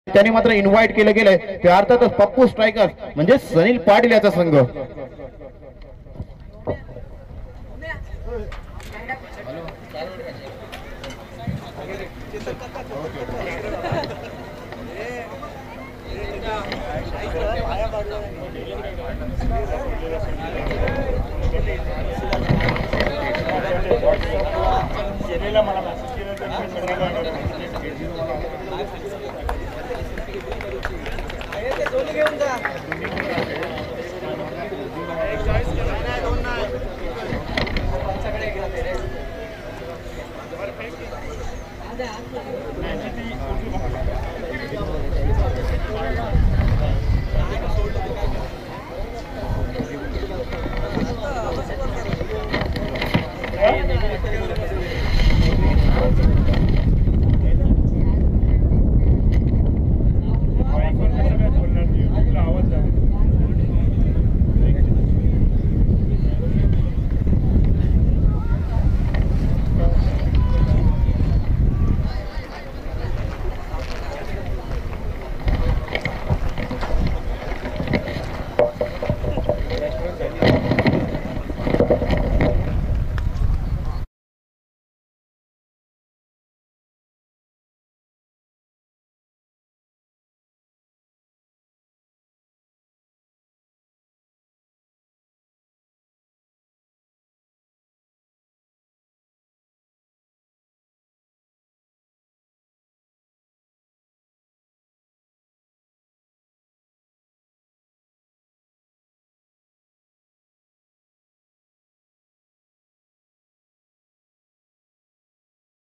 त्यांनी मात्र इन्व्हाइट केलं गेलंय ते अर्थातच पप्पू स्ट्रायकर्स म्हणजे सनील पाटील याचा संघ.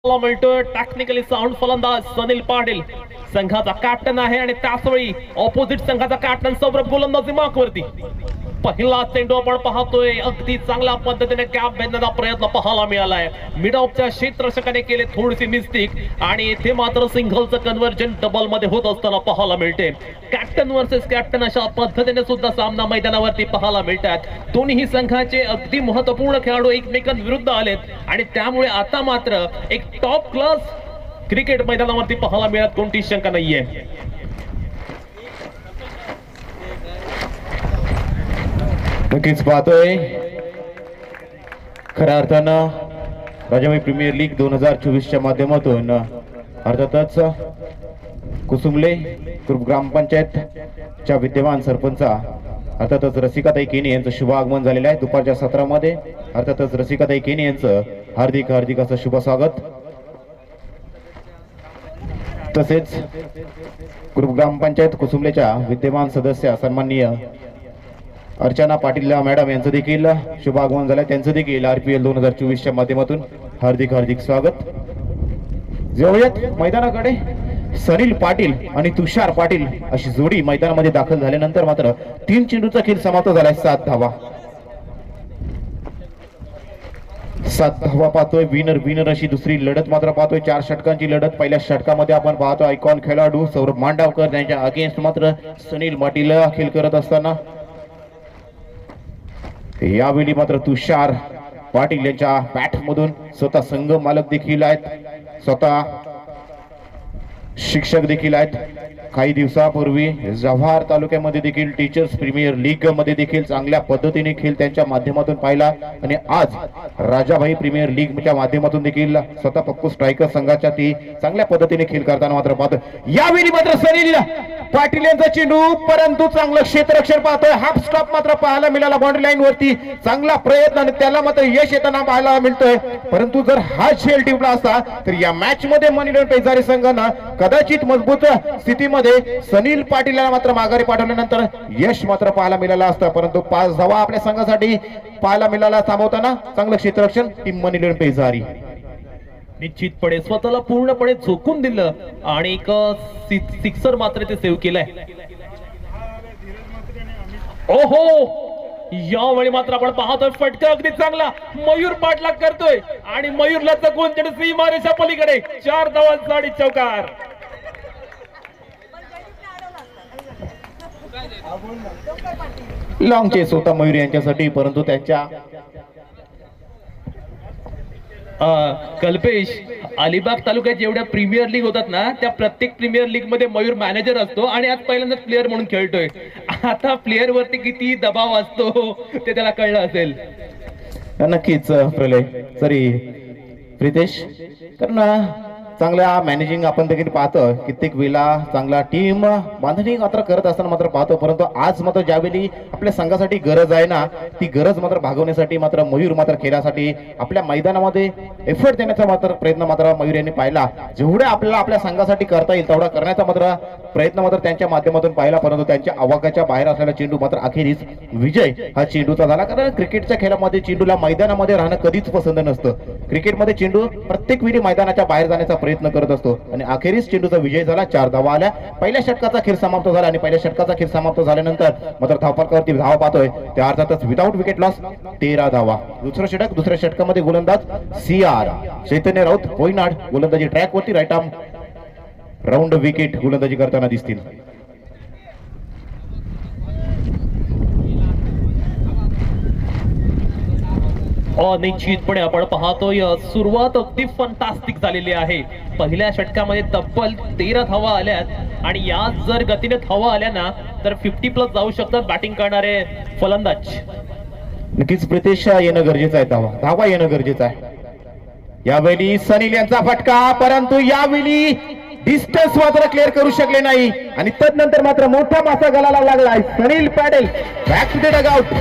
मिळतोय टेक्निकली साऊंड फलंदाज सनील पाटील संघाचा कॅप्टन आहे आणि त्याचवेळी ऑपोजिट संघाचा कॅप्टन सौरभ गोलंदाजी मार्कवरती. पहिला चेंडू आपण पाहतोय अगदी चांगल्या पद्धतीने कॅप भेदण्याचा प्रयत्न पाहायला मिळालाय. मिड ऑफच्या क्षेत्ररक्षकाने केले थोडीशी मिस्टेक आणि इथे मात्र सिंगलचं कन्व्हर्जन डबल मध्ये होत असताना पाहायला मिळते. कॅप्टन वर्सेस कॅप्टन अशा पद्धतीने सुद्धा सामना मैदानावरती पाहायला मिळतात. दोन्ही संघाचे अगदी महत्वपूर्ण खेळाडू एकमेकांविरुद्ध आलेत आणि त्यामुळे आता मात्र एक टॉप क्लास क्रिकेट मैदानावरती पाहायला मिळत कोणती शंका नाहीये. नक्कीच पाहतोय खऱ्या अर्थानं राजाबाई प्रीमियर लीग 2024च्या माध्यमातून अर्थातच कुसुमले ग्रामपंचायतच्या विद्यमान सरपंचा अर्थातच रसिकाताई केनी यांचं शुभ आगमन झालेलं आहे. दुपारच्या सत्रामध्ये अर्थातच रसिकाताई केनी यांचं हार्दिक हार्दिक असं शुभ स्वागत. तसेच ग्रामपंचायत कुसुमलेच्या विद्यमान सदस्य सन्माननीय अर्चना पाटील मॅडम यांचं देखील शुभ आगमन झालं. त्यांचं देखील RPL 2024च्या माध्यमातून हार्दिक हार्दिक स्वागत. जाऊयात मैदानाकडे. सनील पाटील आणि तुषार पाटील अशी जोडी मैदानामध्ये दाखल झाल्यानंतर मात्र 3 चेंडूचा खेळ समाप्त झालाय. 7 धावा. 7 धावा पाहतोय. विनर अशी दुसरी लढत मात्र पाहतोय. 4 षटकांची लढत. पहिल्या षटकामध्ये आपण पाहतो आयकॉन खेळाडू सौरभ मांडावकर यांच्या अगेन्स्ट मात्र सनील पाटील खेळ करत असताना यावेळी मात्र तुषार पाटील यांच्या बॅट मधून स्वतः संघ मालक देखील आहेत, स्वतः शिक्षक देखील आहेत. काही दिवसापूर्वी जव्हार तालुक्यामध्ये देखील टीचर्स प्रीमियर लीग मध्ये देखील चांगल्या पद्धतीने खेळ त्यांच्या माध्यमातून पाहिला आणि आज राजाभाई प्रीमियर लीगच्या माध्यमातून देखील स्वतः पप्पू स्ट्रायकर संघाच्या ती चांगल्या पद्धतीने खेळ करताना मात्र पाहतो. यावेळी मात्र सनील पाटील यांचा चेंडू परंतु चांगलं क्षेत्ररक्षण पाहतोय. हाफ स्टॉप मात्र पाहायला मिळाला बाउंड्री लाईन वरती. चांगला प्रयत्न आणि त्याला मात्र यश येताना पाहायला मिळतोय. परंतु जर हा खेळ टिपला असता तर या मॅच मध्ये मनीलन पेजारी संघानं कदाचित मजबूत स्थितीमध्ये सनील पाटीलला मात्र माघारी पाठवल्यानंतर यश मात्र पाहायला मिळालं असतं. परंतु 5 धावा आपल्या संघासाठी पाहायला मिळाला. थांबवताना चांगलं क्षेत्ररक्षण टीम मनीलन पेजारी. निश्चितपणे स्वतःला पूर्णपणे झोकून दिलं आणि एक सिक्सर मात्र ते सेव्ह केलंय. ओहो, यावेळी मात्र आपण पाहतोय फटका अगदी चांगला मयूर पाठलाग करतोय आणि मयूरला चकवून चेंडू सीमारेषा पलीकडे. 4 धावांसाठी चौकार. लॉंग चेस होता मयूर यांच्यासाठी परंतु त्यांच्या कल्पेश अलिबाग तालुक्यात जेवढ्या प्रीमियर लीग होतात ना त्या प्रत्येक प्रीमियर लीग मध्ये मयूर मॅनेजर असतो आणि आज पहिल्यांदाच प्लेअर म्हणून खेळतोय. आता प्लेअर वरती किती दबाव असतो ते त्याला कळलं असेल. नक्कीच प्रलय सॉरी प्रितेश, कारण चांगला मॅनेजिंग आपण देखील पाहतो, कित्येक वेळा चांगला टीम बांधणी मात्र करत असताना मात्र पाहतो, परंतु आज मात्र ज्यावेळी आपल्या संघासाठी गरज आहे ना ती गरज मात्र भागवण्यासाठी मात्र मयूर मात्र खेळासाठी आपल्या मैदानामध्ये एफर्ट देण्याचा मात्र प्रयत्न मात्र मयूर यांनी पाहिला. जेवढे आपल्याला आपल्या संघासाठी करता येईल तेवढा करण्याचा मात्र प्रयत्न मात्र त्यांच्या माध्यमातून पाहिला, परंतु त्यांच्या आवाकाच्या बाहेर असलेला चेंडू मात्र अखेरीस विजय हा चेंडूचा झाला. कारण क्रिकेटच्या खेळामध्ये चेंडूला मैदानामध्ये राहणं कधीच पसंत नसतं. क्रिकेटमध्ये चेंडू प्रत्येक वेळी मैदानाच्या बाहेर जाण्याचा प्रयत्न करत असतो आणि अखेरीस चेंडूचा विजय झाला. 4 धावा आल्या. पहिल्या षटकाचा खेळ समाप्त झाला आणि पहिल्या षटकाचा खेळ समाप्त झाल्यानंतर मात्र धावफलकावरती धावा पाहतोय त्या अर्थातच विदाऊट विकेट लॉस 13 धावा. दुसऱ्या षटकामध्ये गोलंदाज CR चैतन्य राऊत पोईनाड गोलंदाजी ट्रॅक वरती राईट आर्म राऊंड विकेट गोलंदाजी करताना दिसतील. निश्चितपणे आपण पाहतोय सुरुवात अगदी फंटास्टिक झालेली आहे. पहिल्या षटकामध्ये तब्बल 13 धावा आल्यात आणि याच जर गतीने धावा आल्या ना तर 50+ जाऊ शकतात बॅटिंग करणारे फलंदाज. नक्कीच प्रितेश येणं गरजेचं आहे, धावा येणं गरजेचं आहे. यावेळी सनील यांचा फटका, परंतु यावेळी डिस्टन्स मात्र क्लिअर करू शकले नाही आणि तदनंतर मात्र मोठा मासा गळाला लागलाय. Sanil Padel back to the dugout.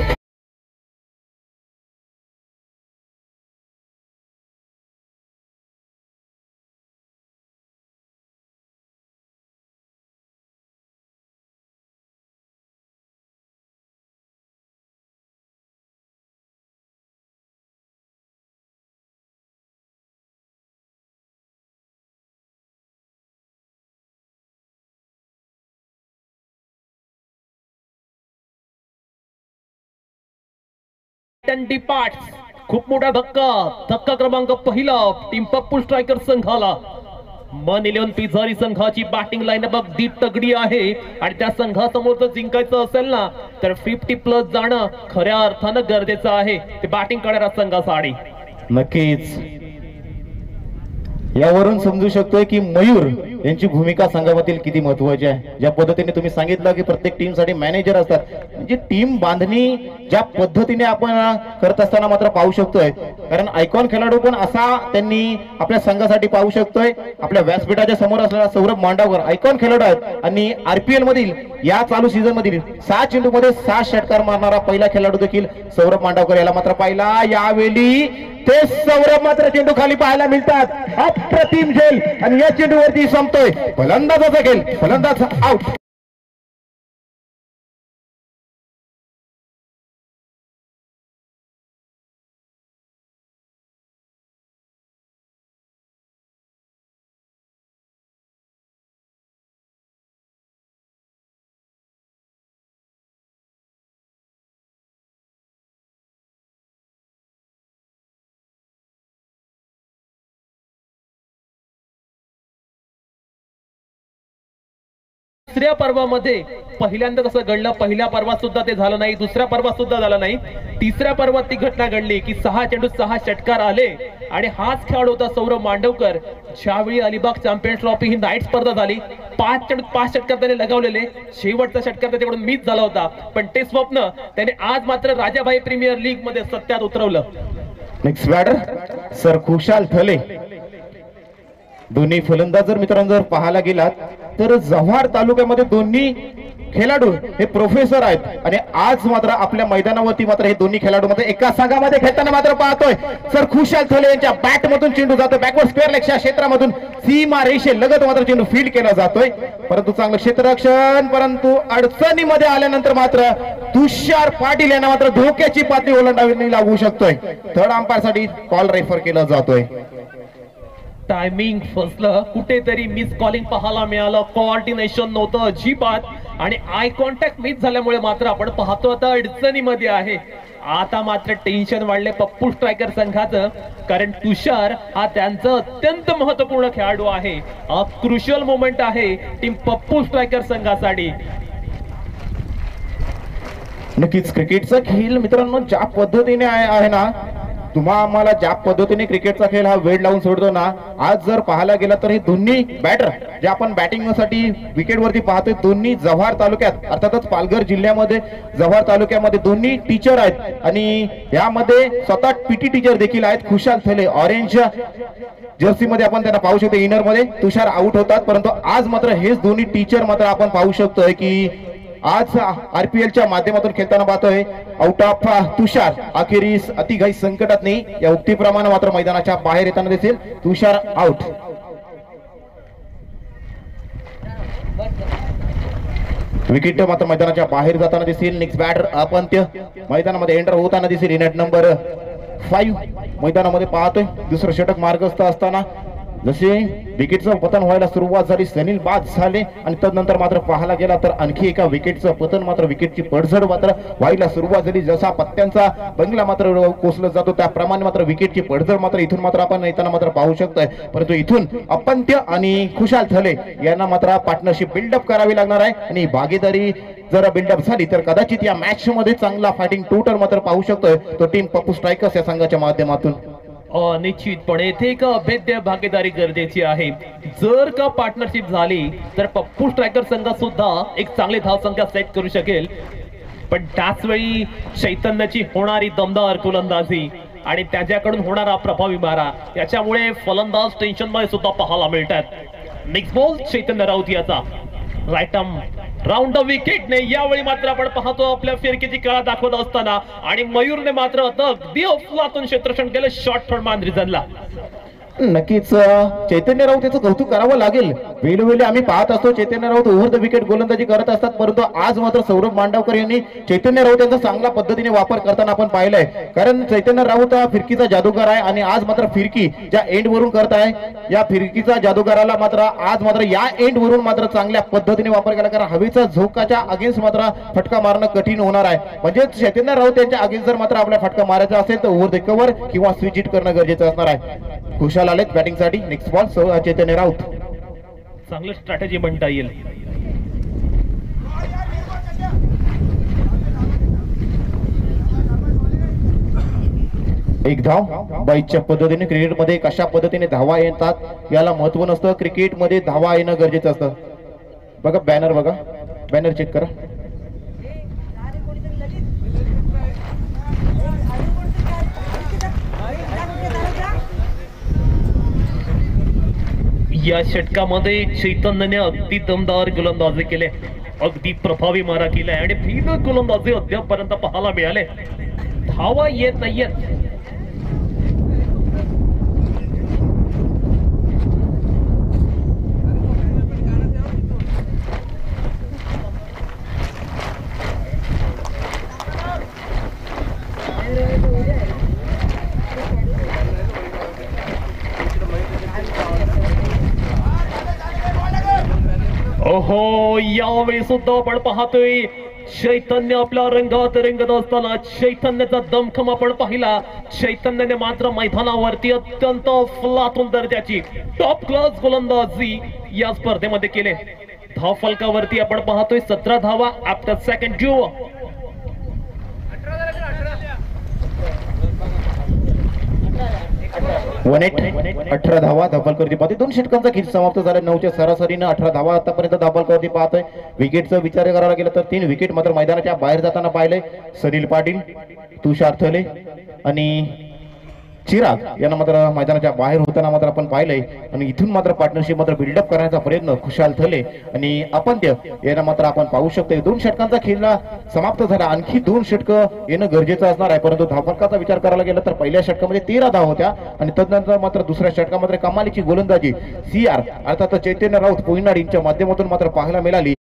खूप मोठा धक्का क्रमांक पहिला टीम पप्पू स्ट्रायकर संघाला. मन 11 पिझारी संघाची बॅटिंग लाईनअप अगदी तगडी आहे आणि त्या संघासमोर जर जिंकायचं असेल ना तर 50+ जाणं खऱ्या अर्थानं गरजेचं आहे ते बॅटिंग करणाऱ्या संघासाठी. नक्कीच यावरून समजू शकतोय की मयूर यांची भूमिका संघामधील किती महत्वाची आहे. ज्या पद्धतीने तुम्ही सांगितलं की प्रत्येक टीम साठी मॅनेजर असतात, म्हणजे टीम बांधणी ज्या पद्धतीने आपण करत असताना मात्र पाहू शकतोय, कारण आयकॉन खेळाडू पण असा त्यांनी आपल्या संघासाठी पाहू शकतोय. आपल्या व्यासपीठाच्या समोर असलेला सौरभ मांडावकर आयकॉन खेळाडू आहेत आणि RPL मधील या चालू सीझन मधील 6 चेंडूमध्ये 6 षटकार मारणारा पहिला खेळाडू देखील सौरभ मांडावकर याला मात्र पाहिला. यावेळी ते सौरभ मात्र चेंडू खाली पाहायला मिळतात. अप्रतिम झेल आणि या चेंडूवरती संपतोय फलंदाजाचा खेळ. फलंदाज आउट. तिसऱ्या पर्वामध्ये पहिल्यांदा कसं घडलं, पहिल्या पर्वात सुद्धा ते झालं नाही, दुसऱ्या पर्वात सुद्धा झालं नाही, तिसऱ्या पर्वात ती घटना घडली की 6 चेंडू 6 षटकार आले आणि हाच खेळाडू होता सौरभ मांडवकर. ज्यावेळी अलिबाग चॅम्पियन्स ट्रॉफी ही नाईट स्पर्धा झाली 5 चेंडू 5 षटकार त्याने लगावलेले. शेवटचा षटकार त्याच्याकडून मिस झाला होता, पण ते स्वप्न त्याने आज मात्र राजाभाई प्रीमियर लीग मध्ये सत्यात उतरवलं. नेक्स्ट बॅटर सर खुशाल थले. दोन्ही फलंदाज जर मित्रांनो जर पाहायला गेलात तर जव्हार तालुक्यामध्ये दोन्ही खेळाडू हे प्रोफेसर आहेत आणि आज मात्र आपल्या मैदानावरती मात्र हे दोन्ही खेळाडू मध्ये एका संघामध्ये खेळताना मात्र पाहतोय. सर खुशाल थले यांच्या बॅट मधून चेंडू जातो बॅकवर्ड स्क्वेअर लेगच्या क्षेत्रामधून सीमा रेषे लगत मात्र चेंडू फील्ड केला जातोय, परंतु चांगलं क्षेत्ररक्षण, परंतु अडचणीमध्ये आल्यानंतर मात्र तुषार पाटील यांना मात्र धोक्याची पातळी ओलांडावी लागू शकतोय. थर्ड अंपायर साठी कॉल रेफर केला जातोय. टायमिंग फसलं, कुठेतरी मिस कॉलिंग पाहायला मिळालं, कोऑर्डिनेशन नव्हतं अजिबात आणि आय कॉन्टॅक्ट मिस झाल्यामुळे मात्र आपण पाहतो आता अडचणीमध्ये आहे. आता मात्र टेन्शन वाढले पप्पू स्ट्रायकर संघाचं, कारण तुषार हा त्यांचा अत्यंत महत्वपूर्ण खेळाडू आहे. हा क्रुशियल मोमेंट आहे टीम पप्पू स्ट्रायकर संघासाठी. नक्कीच क्रिकेटचा खेळ मित्रांनो ज्या पद्धतीने आहे ना तुम्हा आम्हाला ज्या पद्धतीने क्रिकेटचा खेळ हा वेळ लावून सोडतो ना, आज जर पाहायला गेला तर हे दोन्ही बॅटर जे आपण बॅटिंगसाठी विकेटवरती पाहतोय, दोन्ही जव्हार तालुक्यात अर्थातच पालघर जिल्ह्यामध्ये जव्हार तालुक्यामध्ये दोन्ही टीचर आहेत आणि यामध्ये स्वतः पीटी टीचर देखील आहेत. खुशाल थले ऑरेंज जर्सी मध्ये आपण त्यांना पाहू शकतो, इनर मध्ये तुषार आउट होतात, परंतु आज मात्र हेच दोन्ही टीचर मात्र आपण पाहू शकतोय की आज आरपीएलच्या माध्यमातून खेळताना पाहतोय आउट ऑफ तुषार अखेरीस अतिघाई संकटात नाही या उक्तीप्रमाणे मात्र मैदानाच्या बाहेर येताना दिसेल. तुषार आउट. विकेट मात्र मैदानाच्या बाहेर जाताना दिसेल. नेक्स्ट बॅटर अपंत्य मैदानामध्ये एंटर होताना दिसेल. इनेट नंबर 5 मैदानामध्ये पाहतोय. दुसरं षटक मार्गस्थ असताना जसे विकेटचं पतन व्हायला सुरुवात झाली, सनील बाद झाले आणि तदनंतर मात्र पाहायला गेला तर आणखी एका विकेटचं पतन मात्र विकेटची पडझड मात्र व्हायला सुरुवात झाली. जसा पत्त्यांचा बंगला मात्र कोसळत जातो त्याप्रमाणे मात्र विकेटची पडझड मात्र इथून मात्र आपण येताना मात्र पाहू शकतोय. परंतु इथून अपंत्य आणि खुशाल थले यांना मात्र पार्टनरशिप बिल्डअप करावी लागणार आहे आणि भागीदारी जर बिल्डअप झाली तर कदाचित या मॅच मध्ये चांगला फायटिंग टोटल मात्र पाहू शकतोय तो टीम पप्पू स्ट्रायकर्स या संघाच्या माध्यमातून. निश्चितपणे येथे एक अभेद्य भागीदारी गरजेची आहे. जर का पार्टनरशिप झाली तर पप्पू स्ट्रायकर संघ सुद्धा एक चांगली धावसंख्या सेट करू शकेल, पण त्याच वेळी चैतन्याची होणारी दमदार गोलंदाजी आणि त्याच्याकडून होणारा प्रभावी मारा याच्यामुळे फलंदाज टेन्शन मध्ये सुद्धा पाहायला मिळतात. नेक्स्ट बॉल चैतन्य राऊत याचा राईट आर्म राऊंड द विकेटने यावेळी मात्र आपण पाहतो आपल्या फिरकीची कळा दाखवत असताना आणि मयूरने मात्र अगदी अफलातून क्षेत्ररक्षण केलं शॉर्ट फ्रंट मांजरीजनला. नक्कीच चैतन्य राऊत याचं कौतुक करावं लागेल. वेळोवेळी आम्ही पाहत असतो चैतन्य राऊत ओव्हर द विकेट गोलंदाजी करत असतात, परंतु आज मात्र सौरभ मांडवकर यांनी चैतन्य राऊत यांचा चांगल्या पद्धतीने वापर करताना आपण पाहिलंय. कारण चैतन्य राऊत हा फिरकीचा जादूगार आहे आणि आज मात्र फिरकी ज्या एंड वरून करत आहे या फिरकीचा जादूगाराला मात्र आज मात्र या एंड वरून मात्र चांगल्या पद्धतीने वापर केला, कारण हवेचा झोकाच्या अगेन्स्ट मात्र फटका मारणं कठीण होणार आहे. म्हणजे चैतन्य राऊत यांच्या अगेन्स्ट जर मात्र आपला फटका मारायचा असेल तर ओव्हर द कव्हर किंवा स्विच हिट करणं गरजेचं असणार आहे. खुशाल आलेत बॅटिंग साठी. नेक्स्ट बॉल चैतन्य राऊत. चांगली स्ट्रॅटेजी म्हणता येईल. एक धाव बाईच्या पद्धतीने क्रिकेटमध्ये कशा पद्धतीने धावा येतात याला महत्व नसतं, क्रिकेटमध्ये धावा येणं गरजेचं असतं. बघा बॅनर, बघा बॅनर चेक करा. या षटकामध्ये चैतन्यने अगदी दमदार गोलंदाजी केले, अगदी प्रभावी मारा केलाय आणि भीद गोलंदाजी अद्यापपर्यंत पाहायला मिळाले. धावा येत नाहीयेत. ओहो, यावेळी सुद्धा आपण पाहतोय चैतन्य आपल्या रंगात रंगत असताना चैतन्याचा दमखम आपण पाहिला. चैतन्याने मात्र मैदानावरती अत्यंत अफलातून दर्जाची टॉप क्लास गोलंदाजी या स्पर्धेमध्ये केले. धाव फलकावरती आपण पाहतोय 17 धावा आफ्टर सेकंड ड्यू. वन एट 18 धावा धावफलकावरती पाहतोय. 2 षटकांचा खेळ समाप्त झाला. 9च्या सरासरीनं 18 धावा आतापर्यंत धावफलकावरती पाहतोय. विकेटचा विचार करायला गेला तर 3 विकेट मात्र मैदानाच्या बाहेर जाताना पाहिले. सनील पाटील, तुषार थले आणि चिराग यांना मात्र मैदानाच्या बाहेर होताना मात्र आपण पाहिलंय आणि इथून मात्र पार्टनरशिप मात्र बिल्डअप करण्याचा प्रयत्न खुशाल थले आणि अपंत्य यांना मात्र आपण पाहू शकतो. 2 षटकांचा खेळ समाप्त झाला. आणखी 2 षटकं येणं गरजेचं असणार आहे, परंतु धावफलकाचा विचार करायला गेला तर पहिल्या षटकामध्ये 13 धावा होत्या आणि तदनंतर मात्र दुसऱ्या षटकामध्ये कमालीची गोलंदाजी CR अर्थात चैतन्य राऊत पोइनाडींच्या माध्यमातून मात्र पाहायला मिळाली.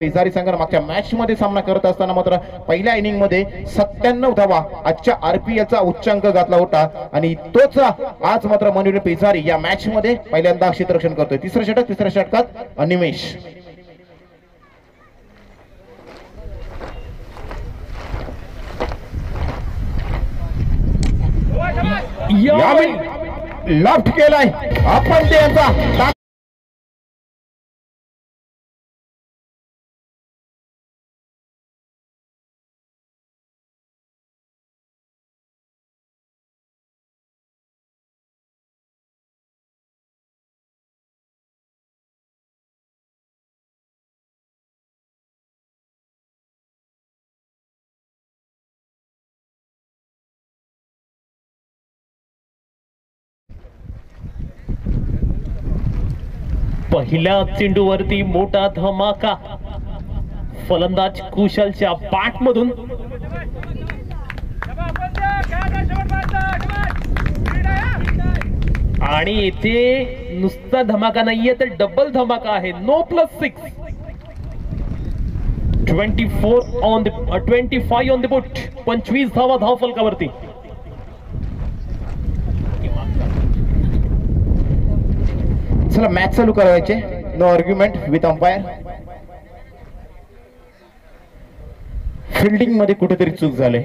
पेजारी संघाने मागच्या मॅच मध्ये सामना करत असताना मात्र पहिल्या इनिंग मध्ये 97 धावा आजच्या आरपीएलचा उच्चांक घातला होता आणि तोच आज मात्र मनुल पेजारी या मॅच मध्ये पहिल्यांदा क्षेत्ररक्षण करतोय. तिसरं षटक, तिसऱ्या षटकात अनिमेश. यावेळी लेफ्ट केलाय आपण त्यांचा पहिल्या चेंडूवरती मोठा धमाका फलंदाज कुशलच्या बॅट मधून. आणि इथे नुसता धमाका नाहीये तर डबल धमाका आहे. नो +6. 25 on the boot. 25 धावा धाव फलकावरती. चला मॅच चालू करायचे. No argument with umpire. Fielding मध्ये कुठेतरी चूक झाली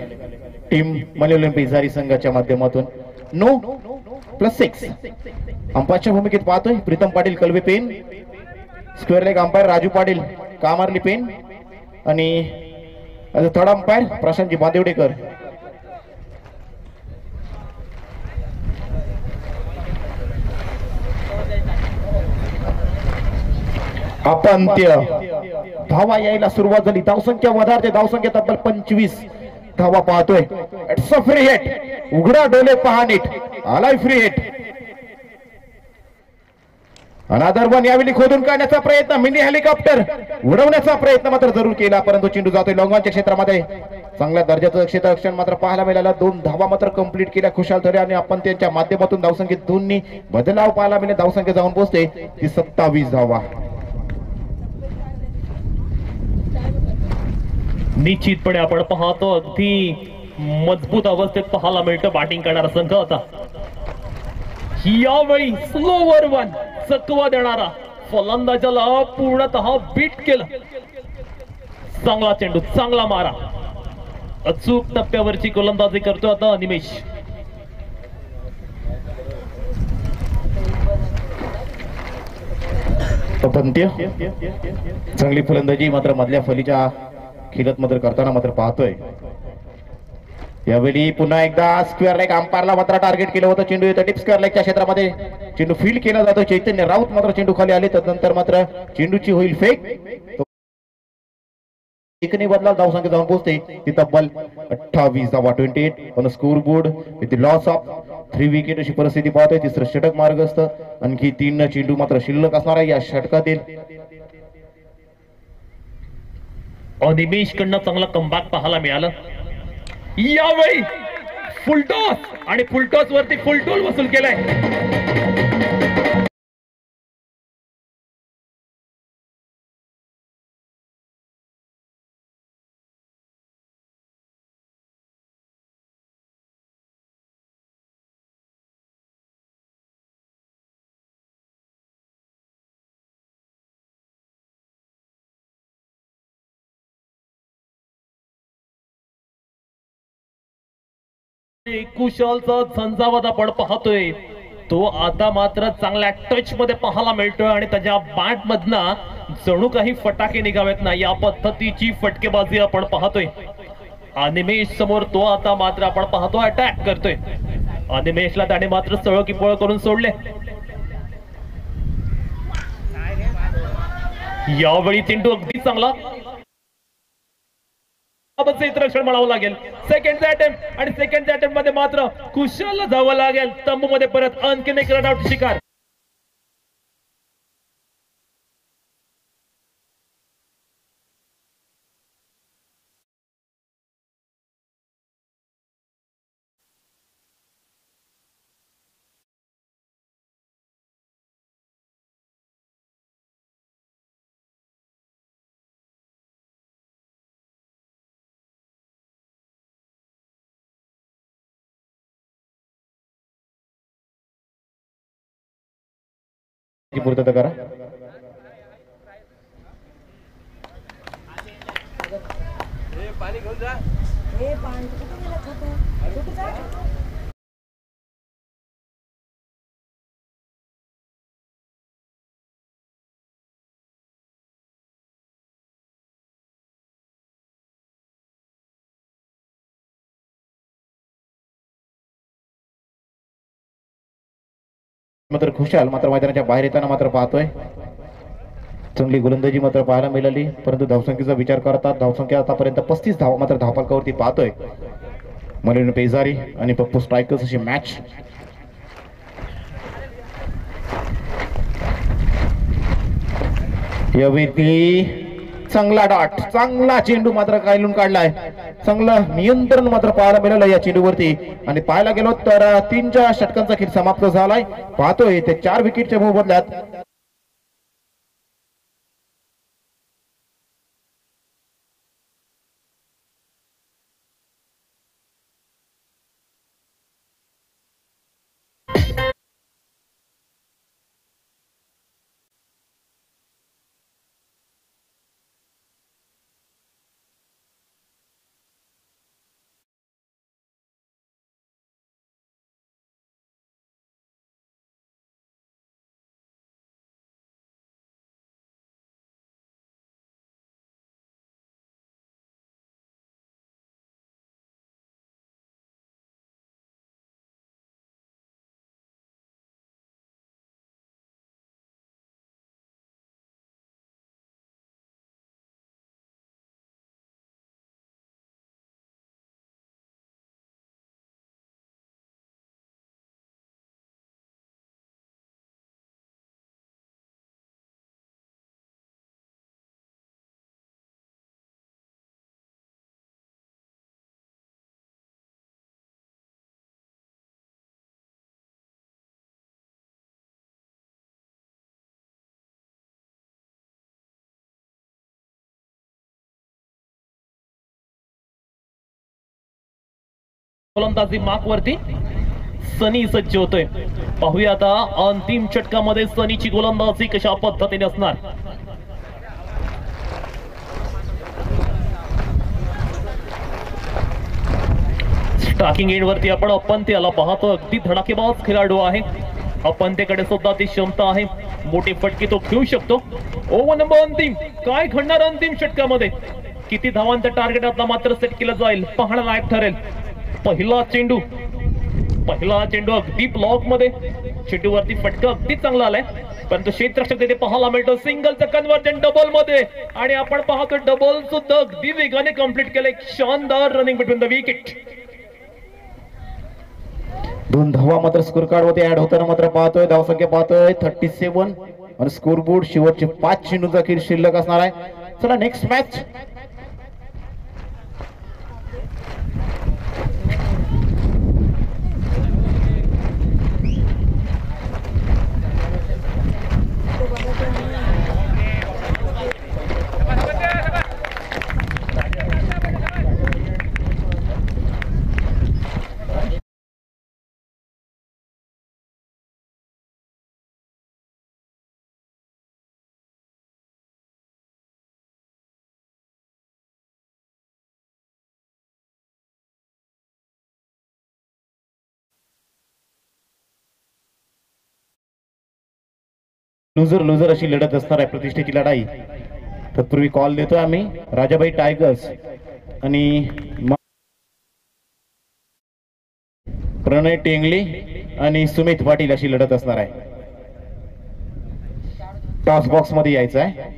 टीम मलेशियन पेजारी संघाच्या माध्यमातून. नो +6. अंपायरच्या भूमिकेत पाहतोय Pritam Patil Kalwe Pen. Square leg umpire Raju Patil Kamarli Pen. आणि थर्ड अंपायर प्रशांतजी बांदेवडेकर. अपांत्य. धावा यायला सुरुवात झाली. धावसंख्या वधारते. धावसंख्या तब्बल 25 धावा पाहतोय. It's a free hit. उघडा डोले पहा नीट. आलाय फ्री हिट. अनादर वन यावेळी खोदून काढण्याचा प्रयत्न. मिनी हेलिकॉप्टर उडवण्याचा प्रयत्न मात्र जरूर केला परंतु चेंडू जातोय लॉंगॉनच्या क्षेत्रामध्ये. चांगल्या दर्जाचं क्षेत्ररक्षण मात्र पाहायला मिळालं. 2 धावा मात्र कंप्लीट केल्या खुशाल थोरे आणि आपण त्यांच्या माध्यमातून धावसंख्येत 2नी बदलाव पाहायला मिळाले. धावसंख्या जाऊन पोहोचते ती 27 धावा. निश्चितपणे आपण पाहतो अगदी मजबूत अवस्थेत पाहायला मिळतं बॅटिंग करणारा संघ होता. यावेळी स्लोवर वन चकवा देणारा फलंदाजाला पूर्णतः बीट केलं. चांगला चेंडू चांगला मारा. अचूक टप्प्यावरची गोलंदाजी करतो आता अनिमेश. पंत्य चांगली फलंदाजी मात्र मधल्या फलीच्या खिलत मात्र करताना मात्र पाहतोय. यावेळी पुन्हा एकदा स्क्वेअर लेग अंपायरला मात्र टार्गेट केलं होतं. चेंडू येतो टिप स्क्वेअर लेगच्या क्षेत्रामध्ये. चेंडू फील्ड केला जातो. चैतन्य राऊत मात्र चेंडू खाली आले. त्यानंतर मात्र चेंडूची होईल फेक. एकने बदला. धावसंख्या जाऊन पोहोचते ती तब्बल 28 धावा. 28 on score board with loss of 3 wicket अशी परिस्थिती पाहतोय. तिसरं षटक मार्गस्थ. आणखी 3 चेंडू मात्र शिल्लक असणार आहे या षटकातील. अनिमेश कडनं चांगला कमबॅक पाहायला मिळालं. यावेळी फुलटॉस आणि फुलटॉस वरती फुलटोल वसूल केलाय. कुशलचा झंझावात आपण पाहतोय. तो आता मात्र चांगल्या टच मध्ये पाहायला मिळतोय आणि त्याच्या बॅट मधनं जणू काही फटाके निघावेत ना या पद्धतीची फटकेबाजी आपण पाहतोय. अनिमेश समोर तो आता मात्र आपण पाहतो अटॅक करतोय. अनिमेशला त्याने मात्र सळ किपळ करून सोडले. यावेळी चेंडू अगदी चांगला रक्षण म्हणावं लागेल. सेकंड अटेम्प्ट आणि सेकंड अटेम्प्ट मध्ये मात्र कुशलला जावं लागेल तंबू मध्ये परत. आणखीन एक रनआउट शिकार. पूर्तता करा. पाणी घेऊन जा. मात्र खुशाल मात्र मैदानाच्या बाहेर येताना मात्र पाहतोय. चांगली गोलंदाजी मात्र पाहायला मिळाली परंतु धावसंख्येचा विचार करता धावसंख्या आतापर्यंत 35 धावा मात्र धावफलकावरती पाहतोय. मलेशियन पेजारी आणि पप्पू स्ट्रायकर्स अशी मॅच. यावेळी चांगला डॉट, चांगला चेंडू मात्र काढून काढलाय. चांगलं नियंत्रण मात्र पाहायला मिळालं या चेंडूवरती. आणि पाहायला गेलो तर 3 षटकांचा खेळ समाप्त झालाय. पाहतोय ते 4 विकेटच्या मोबदल्यात गोलंदाजी मार्क वरती सनी सज्ज होतोय. पाहूया आता अंतिम षटकामध्ये सनीची गोलंदाजी कशा पद्धतीने असणार. स्टार्टिंग एंड वरती आपण अपंत्याला पाहतो. अगदी धडाकेबाज खेळाडू आहे. अपंत्याकडे सुद्धा ती क्षमता आहे. मोठे फटके तो खेळू शकतो. ओव्हर नंबर अंतिम. काय घडणार अंतिम षटकामध्ये? किती धावांचं टार्गेट आता मात्र सेट केलं जाईल पाहणं लायक ठरेल. पहिला चेंडू अगदी ब्लॉक मध्ये. चेंडूवरती फटका अगदी चांगला आलाय, परंतु क्षेत्ररक्षक तिथे पाहायला मिळतो. सिंगलचं कन्व्हर्जन डबल मध्ये, आणि आपण पाहतो डबल सुद्धा अगदी वेगाने कंप्लीट केलं. एक शानदार रनिंग बिटवीन द विकेट. 2 धावा मात्र स्कोर कार्ड वरती ऍड होताना मात्र पाहतोय. धावसंख्या पाहतोय 37 आणि स्कोर बोर्ड शेवटचे 5 चेंडूचा खेळ शिल्लक असणार आहे. चला नेक्स्ट मॅच. लुजर अशी लढत असणार आहे, प्रतिष्ठेची लढाई. तत्पूर्वी कॉल देतोय आम्ही. राजाबाई टायगर्स आणि प्रणय टेंगले आणि सुमित पाटील अशी लढत असणार आहे. टॉस बॉक्स मध्ये यायचं आहे.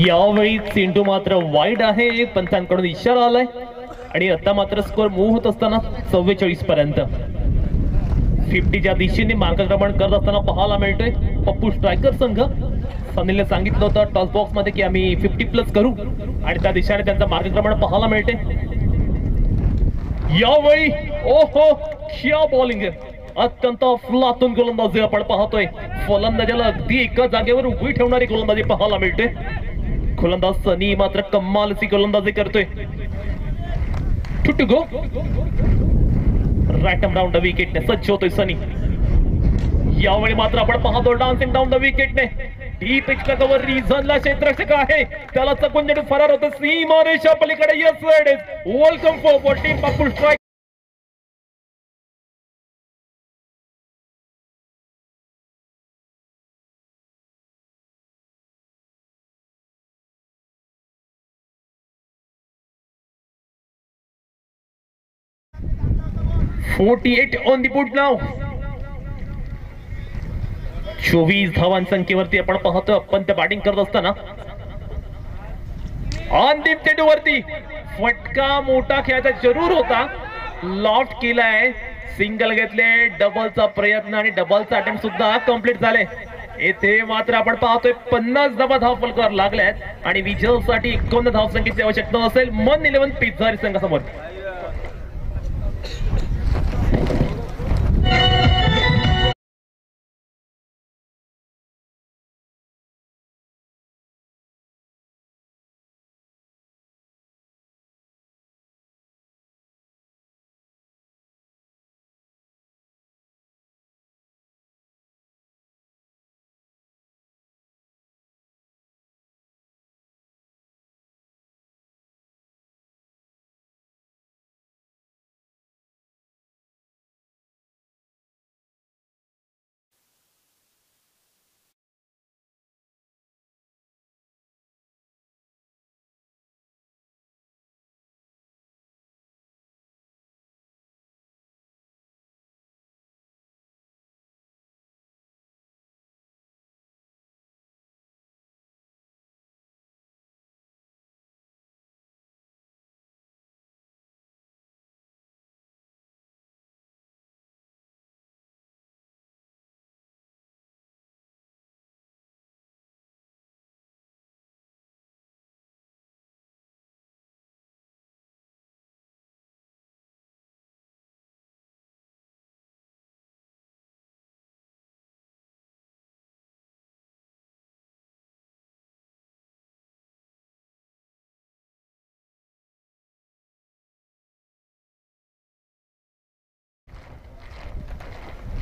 यावेळी चेंडू मात्र वाईड आहे. पंचांकडून इशारा आलाय आणि आता मात्र स्कोर मूव्ह होत असताना 44 पर्यंत 50च्या दिशेने मार्गक्रमण करत असताना पाहायला मिळतोय पप्पू स्ट्रायकर संघ. सनीलने सांगितलं होतं टॉस बॉक्स मध्ये की आम्ही 50+ करू, आणि त्या दिशेने त्यांचं मार्गक्रमण पाहायला मिळते. यावेळी ओहो क्या बॉलिंग आहे. अत्यंत अफलातून गोलंदाजी आपण पाहतोय. फलंदाजाला अगदी एका जागेवर उभी ठेवणारी गोलंदाजी पाहायला मिळते. गोलंदाज सनी मात्र कमालची गोलंदाजी करतोय. To go right round the विकेटने सज्ज होतोय सनी. यावेळी मात्र आपण पाहतो डान्सिंग डाऊन द विकेटने. डीप एक्स्ट्रा रिझनला क्षेत्ररक्षक आहे, त्याला चकून चेंडू फरार होतो सीमारेषा पलीकडे. Yes welcome four team Pappu strike. $48 on the board now. 24 धावांसंख्येवरती आपण पाहतो. आपण त्या बॅटिंग करत असताना अंतिम चेंडूवरती फटका मोठा खेळाचा जरूर होता, लॉफ्ट केलाय, सिंगल घेतले, डबलचा प्रयत्न आणि डबलचा अटेम्प्ट सुद्धा कंप्लीट झाले. येथे मात्र आपण पाहतोय 50 धावा धावफलकावर लागल्यात आणि विजयासाठी 51 धावसंख्येची आवश्यकता असेल मन 11 पिझ्झारी संघासमोर.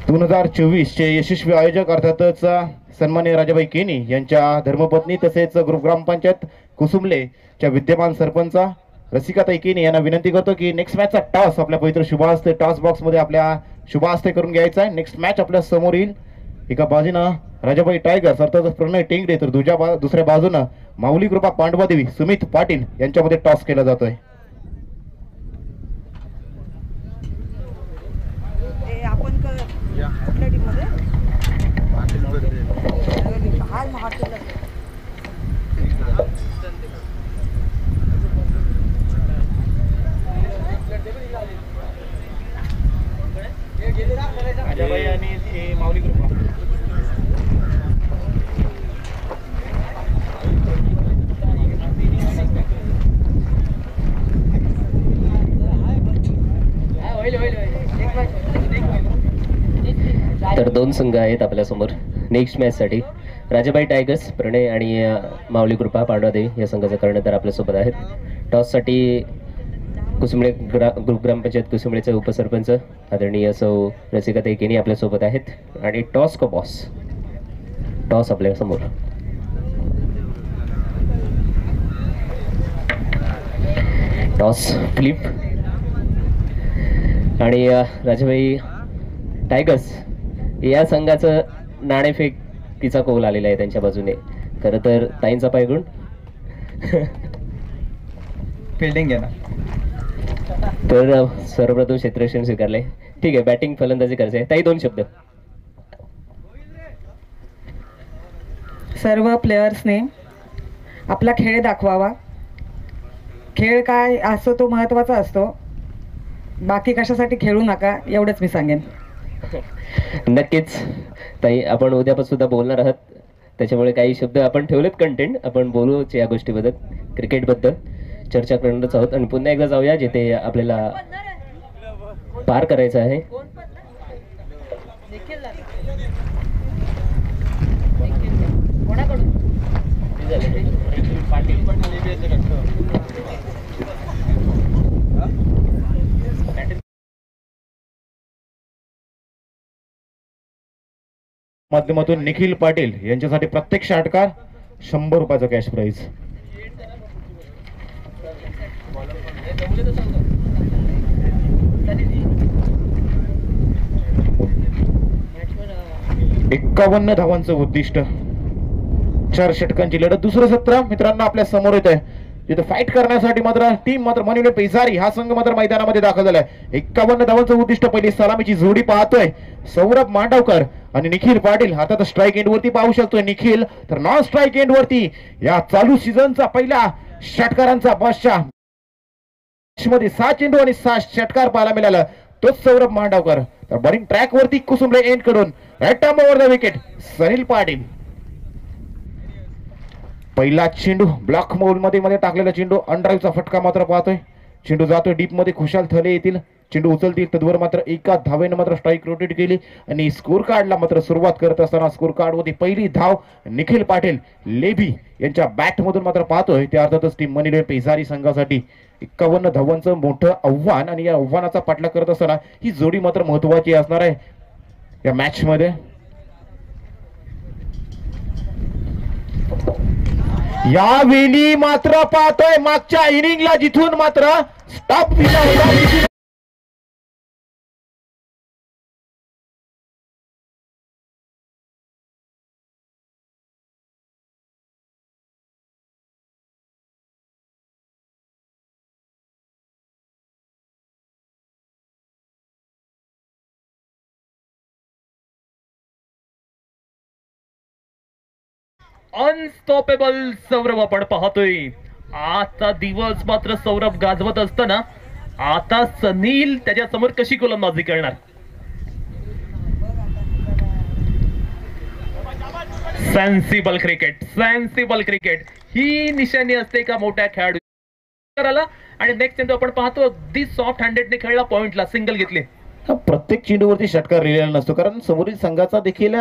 दोन 2024 चे यशस्वी आयोजक अर्थातच सन्माननीय राजाबाई केनी यांच्या धर्मपत्नी तसेच ग्रुप ग्रामपंचायत कुसुमलेच्या विद्यमान सरपंच रसिकाताई केनी यांना विनंती करतो की नेक्स्ट मॅचचा टॉस आपल्या पवित्र शुभहस्ते टॉस बॉक्स मध्ये आपल्या शुभहस्ते करून घ्यायचा आहे. नेक्स्ट मॅच आपल्या समोर येईल. एका बाजूनं राजाबाई टायगर्स अर्थात प्रणय टेंगडे तर दुसऱ्या बाजूनं माऊली कृपा पांडवादेवी सुमित पाटील यांच्यामध्ये टॉस केला जातोय. राजाबाई आणि माऊली कृपा तर दोन संघ आहेत आपल्या समोर नेक्स्ट मॅच साठी. राजाबाई टायगर्स प्रणय आणि माऊली कृपा पांडवादेवी या संघाचा कर्णधार आपल्यासोबत आहेत. टॉस साठी कुसुंबळे ग्रुप ग्रामपंचायत कुसुंबळेचे उपसरपंच आदरणीय सौ रसिकाताई केनी आपल्यासोबत आहेत. आणि टॉस का बॉस टॉस आपल्या समोर. टॉस फ्लिप आणि राजाबाई टायगर्स या संघाचं नाणेफेक तिचा कौल आलेला आहे त्यांच्या बाजूने. खरं तर ताईंचा पायगुण फिल्डिंग आहे ना. तर सर्वप्रथम क्षेत्ररक्षण स्वीकारले. ठीक आहे, बॅटिंग फलंदाजी करायचं आहे. ताई 2 शब्द. सर्व प्लेयर्सने आपला खेळ दाखवावा. खेळ काय असतो तो महत्त्वाचा असतो, बाकी कशासाठी खेळू नका एवढंच मी सांगेन. नक्कीच ताई, आपण उद्यापासून सुद्धा बोलणार आहात, त्याच्यामुळे काही शब्द आपण ठेवलेत कंटेंट आपण बोलूच या गोष्टीबद्दल, क्रिकेटबद्दल चर्चा करणारच आहोत. आणि पुन्हा एकदा जाऊया जिथे आपल्याला पार करायचं आहे. माध्यमातून निखिल पाटील यांच्यासाठी प्रत्येक षटकार 100 रुपयाचा कॅश प्राइज. एक्कावन्न धावांचं उद्दिष्ट, 4 षटकांची लढत. दुसरं सत्र मित्रांनो आपल्या समोर येत आहे, जिथे फाईट करण्यासाठी मात्र टीम मात्र मनविले पेजारी हा संघ मात्र मैदानामध्ये दाखल झालाय. 51 धावांचं उद्दिष्ट. पहिली सलामीची जोडी पाहतोय सौरभ मांडवकर आणि निखिल पाटील. हातात स्ट्राईक एंड वरती पाहू शकतोय निखिल, तर नॉन स्ट्राईक एंड वरती या चालू सीझनचा पहिला षटकारांचा बादशाह मध्ये 6 चेंडू आणि 6 षटकार पाहायला मिळाला तोच सौरभ मांडवकर. तर बॉलिंग ट्रॅक वरती कुसुंबळे एंड कडून right arm over the wicket Sunil Patil. पहिला चेंडू ब्लॉक मोड मध्ये टाकलेला चेंडू अनड्राईव्हचा फटका मात्र पाहतोय. चेंडू जातोय डीप मध्ये. खुशाल थले येतील, चेंडू उचलतील. तद्वर मात्र एका धावेनं मात्र स्ट्राईक रोटेट केली आणि स्कोर कार्डला मात्र सुरुवात करत असताना स्कोर कार्ड मध्ये पहिली धाव निखिल पाटील लेबी यांच्या बॅट मधून मात्र पाहतोय. ते अर्थातच टीम मनीले पेजारी संघासाठी 51 धावांचं मोठं आव्हान आणि या आव्हानाचा पाठलाग करत असताना ही जोडी मात्र महत्वाची असणार आहे या मॅच मध्ये. यावेळी मात्र पाहतोय मागच्या इनिंगला जिथून मात्र स्टॉप दिला होता अनस्टॉपेबल सौरभ आपण पाहतोय. आता दिवस मात्र सौरभ गाजवत असताना आता सनील त्याच्या समोर कशी गोलंदाजी करणार. सेन्सिबल क्रिकेट ही निशाणी असते का मोठ्या खेळाडू. आणि नेक्स्ट चेंडू आपण पाहतो अगदी सॉफ्ट हँडेडने खेळला, पॉइंटला सिंगल घेतले. प्रत्येक चेंडूवरती षटकार लिहिलेला नसतो कारण समोरील संघाचा देखील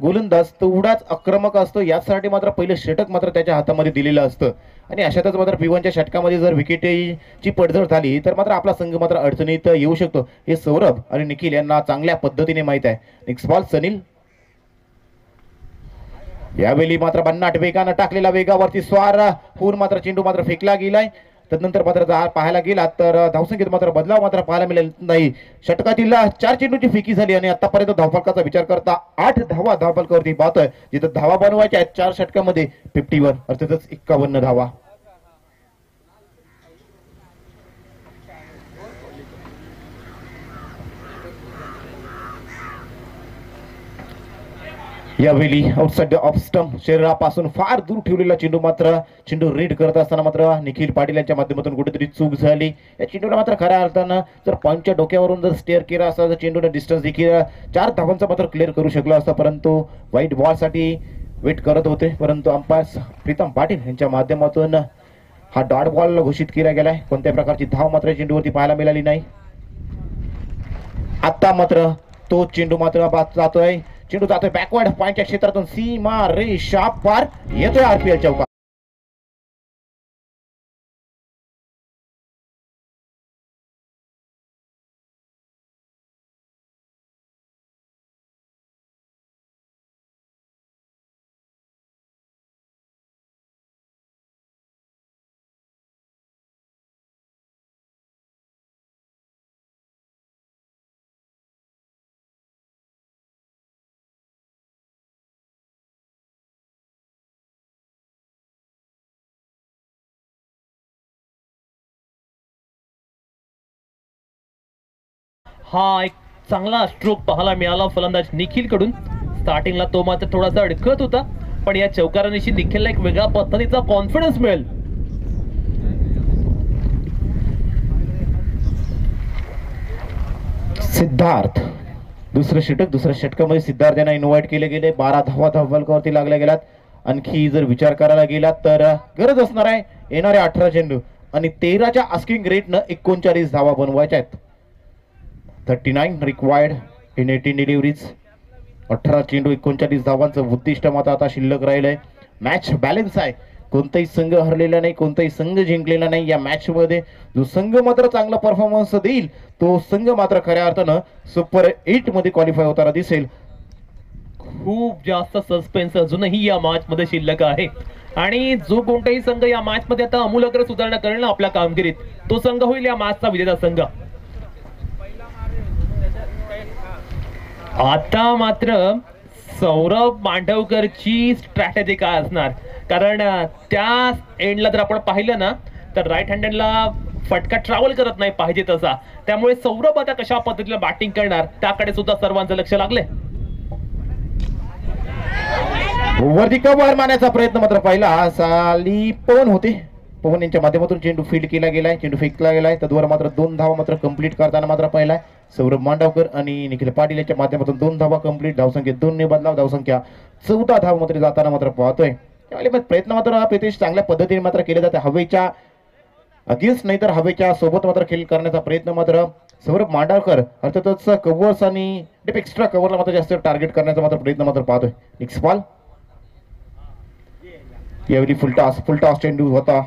गोलंदाज तेवढाच आक्रमक असतो. यासाठी मात्र पहिलं षटक मात्र त्याच्या हातामध्ये दिलेलं असतं आणि अशातच मात्र P1च्या षटकामध्ये जर विकेटची पडझड झाली तर मात्र आपला संघ मात्र अडचणीत येऊ शकतो. हे सौरभ आणि निखिल यांना चांगल्या पद्धतीने माहित आहे. Next ball Sunil. यावेळी मात्र भन्नाट वेगानं टाकलेला वेगावरती स्वार होऊन मात्र चेंडू मात्र फेकला गेलाय. तदनंतर मात्र पाहायला गेला तर धावसंख्येत मात्र बदलाव मात्र पाहायला मिळेल नाही. षटकातील 4 चेंडूची फेकी झाली आणि आतापर्यंत धावफलकाचा विचार करता 8 धावा धावफलकावरती पाहतोय. जिथं धावा बनवायच्या आहेत 4 षटकामध्ये 51 अर्थातच 51 धावा. यावेळी आउटसाइड ऑफ स्टंप शरीरापासून फार दूर ठेवलेला चेंडू रीड करत असताना मात्र निखिल पाटील यांच्या माध्यमातून कुठेतरी चूक झाली. या चेंडूला मात्र खऱ्या अर्थानं जर पॉईंटच्या डोक्यावरून जर स्टेअर केला असता तर चेंडूने डिस्टन्स देखील 4 धावांचा मात्र क्लिअर करू शकला असता. परंतु व्हाईट बॉल साठी वेट करत होते परंतु अंपायर प्रीतम पाटील यांच्या माध्यमातून हा डॉट बॉल घोषित केला गेलाय. कोणत्या प्रकारची धाव मात्र चेंडूवरती पाहायला मिळाली नाही. आता मात्र तो चेंडू मात्र जातोय. चेंडू जातोय बॅकवर्ड पॉइंटच्या क्षेत्रातून सीमा रेषा पार येतोय RPL चौका. हा एक चांगला स्ट्रोक पाहायला मिळाला फलंदाज निखिल कडून. स्टार्टिंगला तो मात्र थोडासा अडकत होता पण या चौकारानिशी निखिलला एक वेगळ्या पद्धतीचा कॉन्फिडन्स मिळेल. सिद्धार्थ दुसऱ्या षटकामध्ये सिद्धार्थ यांना इन्व्हाइट केले गेले. 12 धावा धावफलकावरती लागल्या गेल्यात. आणखी जर विचार करायला गेला तर गरज असणार आहे येणारे 18 चेंडू आणि 13च्या आस्किंग रेटनं 39 धावा बनवायच्या आहेत. 39 रिक्वायर्ड इन 18 डिलिव्हरीज. 18 चेंडू 39 धावांचं उद्दिष्ट मात्र आता शिल्लक राहिलंय. मॅच बॅलन्स आहे. कोणताही संघ हरलेला नाही, कोणताही संघ जिंकलेला नाही. या मॅच मध्ये जो संघ मात्र चांगला परफॉर्मन्स देईल तो संघ मात्र खऱ्या अर्थानं सुपर 8 मध्ये क्वालिफाय होताना दिसेल. खूप जास्त सस्पेन्स अजूनही या मॅच मध्ये शिल्लक आहे आणि जो कोणताही संघ या मॅच मध्ये आता आमूलाग्र सुधारणा करेल आपल्या कामगिरीत तो संघ होईल या मॅचचा विजेता संघ. आता मात्र सौरभ मांडवकरची स्ट्रॅटेजी काय असणार कारण त्या एंडला जर आपण पाहिलं ना तर राईट हँडेडला फटका ट्रॅव्हल करत नाही पाहिजे तसा. त्यामुळे सौरभ आता कशा पद्धतीने बॅटिंग करणार त्याकडे सुद्धा सर्वांचं लक्ष लागले. वरती कव्हर मारण्याचा प्रयत्न मात्र पहिला साली पवन होते पवन यांच्या माध्यमातून चेंडू फील्ड केला गेलाय, चेंडू फेकला गेलाय. तद्वार मात्र 2 धावा मात्र कंप्लीट करताना मात्र पाहिलाय सौरभ मांडवकर आणि निखिल पाटील यांच्या माध्यमातून 2 धावा कंप्लीट. धावसंख्या 2 ने बदलाव, धावसंख्या 14 धाव मात्र जाताना मात्र पाहतोय. त्यावेळी प्रयत्न मात्र प्रितेश चांगल्या पद्धतीने मात्र केले जाते. हवेच्या अगेन्स्ट नाही तर हवेच्या सोबत मात्र खेळ करण्याचा प्रयत्न मात्र सौरभ मांडवकर अर्थातच कव्हर्स आणि एक्स्ट्रा कव्हरला मात्र जास्त टार्गेट करण्याचा मात्र प्रयत्न मात्र पाहतोय. नेक्स्ट बॉल यावेळी फुल टॉस चेंडू होता.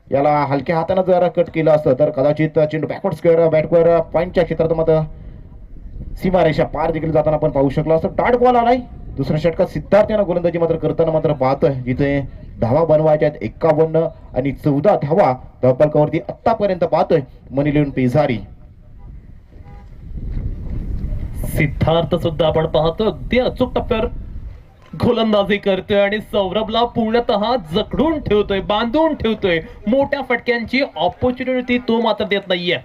याला हलक्या हाताने जर कट केलं असतं तर कदाचित चेंडू बॅकवर्ड स्क्वेअर बॅटवर पॉईंटच्या क्षेत्रात मात्र सीमारेषा पार देखील जाताना आपण पाहू शकलो असं. डॉट बॉल आलाय. दुसऱ्या षटकात सिद्धार्थ यांना गोलंदाजी मात्र करताना मात्र पाहतोय, जिथे धावा बनवायच्या आहेत 51 आणि 14 धावा धावफलकावरती आतापर्यंत पाहतोय मनीलिओन पेझारी. सिद्धार्थ सुद्धा आपण पाहतो अगदी अचूक टप्प्यावर गोलंदाजी करतोय आणि सौरभला पूर्णतः जखडून ठेवतोय, बांधून ठेवतोय. मोठ्या फटक्यांची ऑपॉर्च्युनिटी तो मात्र देत नाहीये.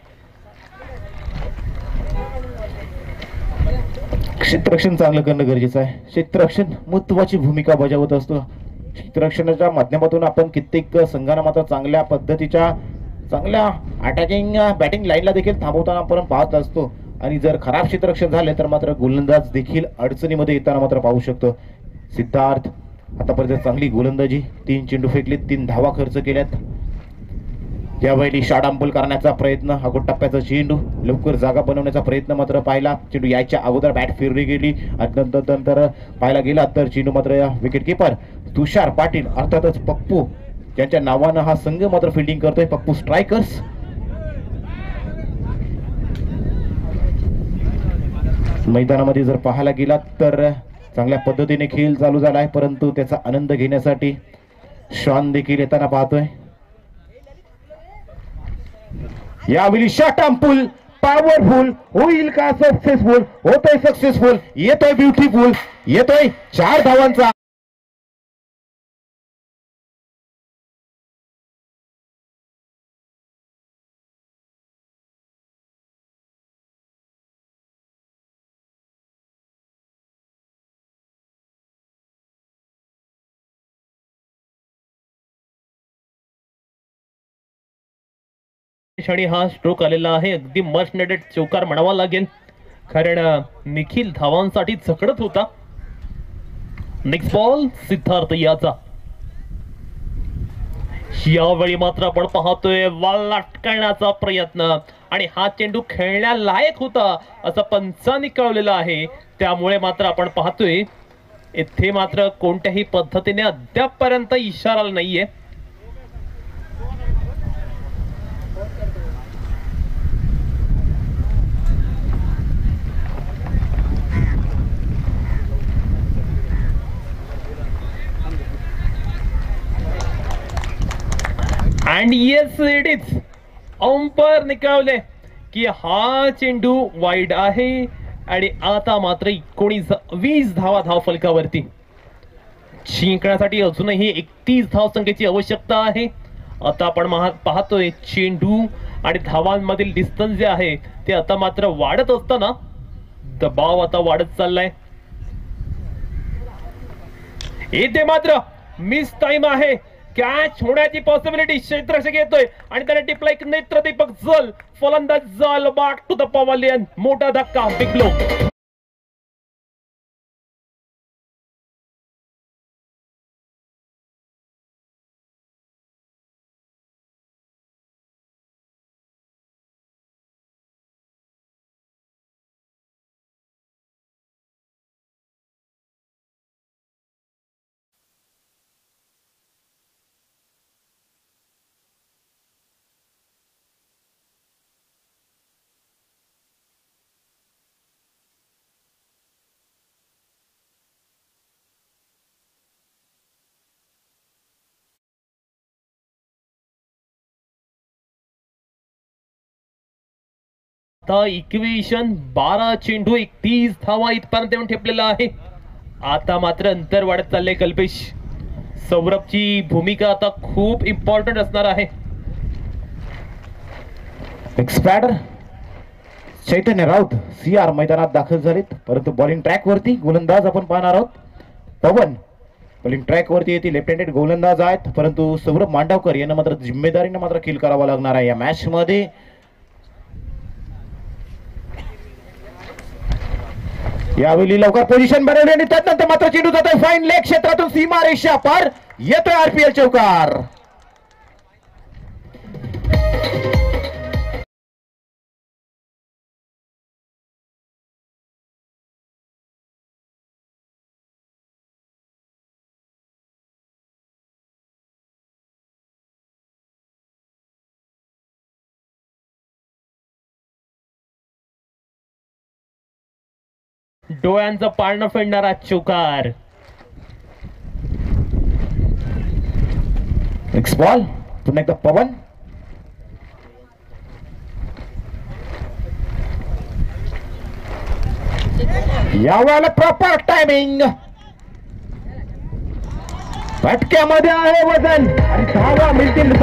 क्षेत्ररक्षण चांगलं करणं गरजेचं आहे. क्षेत्ररक्षण महत्वाची भूमिका बजावत असतो. क्षेत्ररक्षणाच्या माध्यमातून आपण कित्येक संघांना मात्र चांगल्या पद्धतीच्या चांगल्या अटॅकिंग बॅटिंग लाईनला देखील थांबवताना आपण पाहत असतो. आणि जर खराब क्षेत्ररक्षण झाले तर मात्र गोलंदाज देखील अडचणीमध्ये येताना मात्र पाहू शकतो. सिद्धार्थ आतापर्यंत चांगली गोलंदाजी, 3 चेंडू फेकले, 3 धावा खर्च केल्यात. यावेळी शाडांबल करण्याचा प्रयत्न, अगोदर टप्प्याचा चेंडू लवकर जागा बनवण्याचा प्रयत्न मात्र पाहिला. चेंडू यायच्या अगोदर बॅट फिरली गेली आणि नंतर पाहायला गेला तर चेंडू मात्र विकेट किपर तुषार पाटील अर्थातच पप्पू ज्यांच्या नावानं हा संघ मात्र फिल्डिंग करतोय, पप्पू स्ट्रायकर्स. मैदानामध्ये जर पाहायला गेलात तर चांगल्या पद्धतीने खेळ चालू झाला आहे, परंतु त्याचा आनंद घेण्यासाठी शॉन देखील येताना पाहतोय. यावेळी शॉटांपुल पॉवरफुल होईल का सक्सेसफुल? होतोय सक्सेसफुल, येतोय ब्युटिफुल, येतोय 4 धावांचा. क्षणी हा स्ट्रोक आलेला आहे. अगदी मस्ट नेडेड चौकार म्हणावा लागेल, कारण निखिल धावांसाठी झकडत होता. नेक्स्ट बॉल सिद्धार्थ याचा. यावेळी मात्र आपण पाहतोय वाल अटकण्याचा प्रयत्न आणि हा चेंडू खेळण्यालायक होता असं पंचांनी कळवलेलं आहे. त्यामुळे मात्र आपण पाहतोय इथे मात्र कोणत्याही पद्धतीने अद्यापपर्यंत इशारा नाहीये. And yes it is umpire Nikavale की हा चेंडू वाईड आहे आणि आता मात्र 19-20 धावा धाव फलकावरती. जिंकण्यासाठी अजूनही 31 धावसंख्येची आवश्यकता आहे. आता आपण पाहतोय चेंडू आणि धावांमधील डिस्टन्स जे आहे ते आता मात्र वाढत असताना दबाव आता वाढत चाललाय. इथे मात्र मिस टाइम आहे. कॅच होण्याची पॉसिबिलिटी क्षेत्ररक्षक येतोय आणि त्याने टिपला एक नेत्रदीपक जल. फलंदाज जल बॅक टू द पवेलियन. मोठा धक्का, बिग ब्लो. आता इक्वेशन 12 चेंडू 31 धावा इथपर्यंत येऊन ठेपलेला आहे. आता मात्र अंतर वाढत चाललंय. कल्पेश, सौरभची भूमिका आता खूप इम्पॉर्टंट असणार आहे. एक्सपॅडर चैतन्य राऊत CR मैदानात दाखल झालेत, परंतु बॉलिंग ट्रॅक वरती गोलंदाज आपण पाहणार आहोत. पवन बॉलिंग ट्रॅक वरती येतील. लेफ्ट हँडेड गोलंदाज आहेत, परंतु सौरभ मांडवकर यांना मात्र जिम्मेदारीने मात्र किल करावा लागणार आहे या मॅच मध्ये. यावेळी लवकर पोझिशन बनवली आणि त्यानंतर मात्र चेंडू जातोय फाईन लेग क्षेत्रातून सीमा रेषा पार. येतोय आरपीएल चौकार. डोळ्यांचं पाळणं फेडणारा चौकार. नेक्स्ट बॉल पुन्हा एकदा पवन. यावेळेला प्रॉपर टायमिंग. फटक्यामध्ये आहे वजन आणि धावा मिळतील.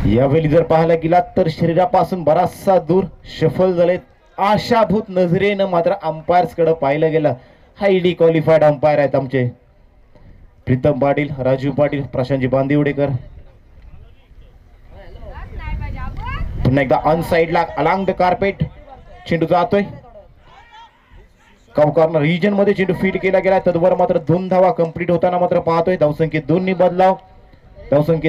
यावेळी जर पाहायला गेला तर शरीरापासून बराचसा दूर शफल झाले. आशाभूत नजरेनं मात्र अंपायर्स कडे पाहिलं गेलं. हायली क्वालिफाईड अंपायर आहेत आमचे प्रीतम पाटील, राजीव पाटील, प्रशांतजी बांदिवडेकर. पुन्हा एकदा ऑन साइडला अलांग द कार्पेट चेंडू जातोय. कॉर्नर रिजन मध्ये चेंडू फीट केला गेला. तद्वर मात्र 2 धावा कंप्लीट होताना मात्र पाहतोय. धावसंख्येत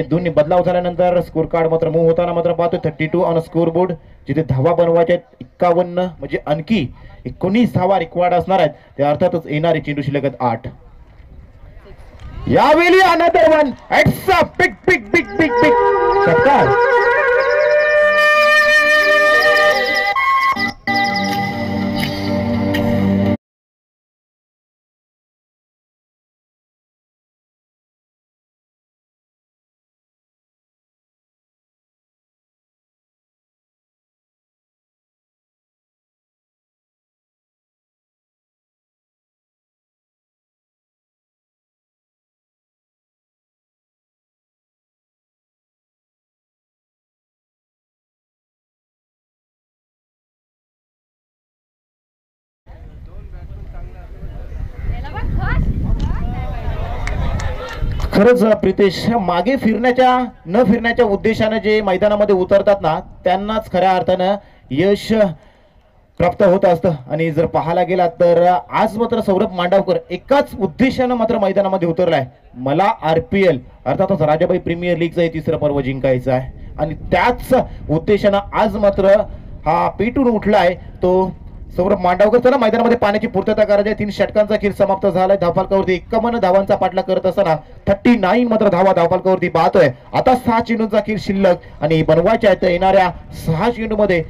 2 बदलाव झाल्यानंतर स्कोर कार्ड मात्र मूव्ह होताना मात्र पाहतोय. 32 ऑन स्कोर बोर्ड. जिथे धावा बनवायच्या 51 म्हणजे आणखी 19 धावा रिक्वायर्ड असणार आहेत. ते अर्थातच येणारे चेंडू शिल्लक 8. यावेळी another one. It's a big big big big big षटकार. खरंच प्रितेश, मागे न फिरण्याच्या उद्देशाने जे मैदानामध्ये उतरतात ना त्यांनाच खऱ्या अर्थानं यश प्राप्त होत असतं. आणि जर पाहायला गेला तर आज मात्र सौरभ मांडवकर एकाच उद्देशानं मात्र मैदानामध्ये उतरलाय. मला आरपीएल अर्थातच राजाबाई प्रीमियर लीगचं हे 3रं पर्व जिंकायचं आहे आणि त्याच उद्देशानं आज मात्र हा पेटून उठलाय तो सौरभ मांडवकर. चला मैदानामध्ये पाण्याची पूर्तता करायची. 3 षटकांचा खेळ समाप्त झालाय. धावफलकावरती 51 धावांचा पाठलाग करत असताना 39 मात्र धावा धावफलकावरती पाहतोय. आता 6 चेंडूंचा खेळ शिल्लक आणि बनवायच्या आहेत. येणाऱ्या 6 चेंडूमध्ये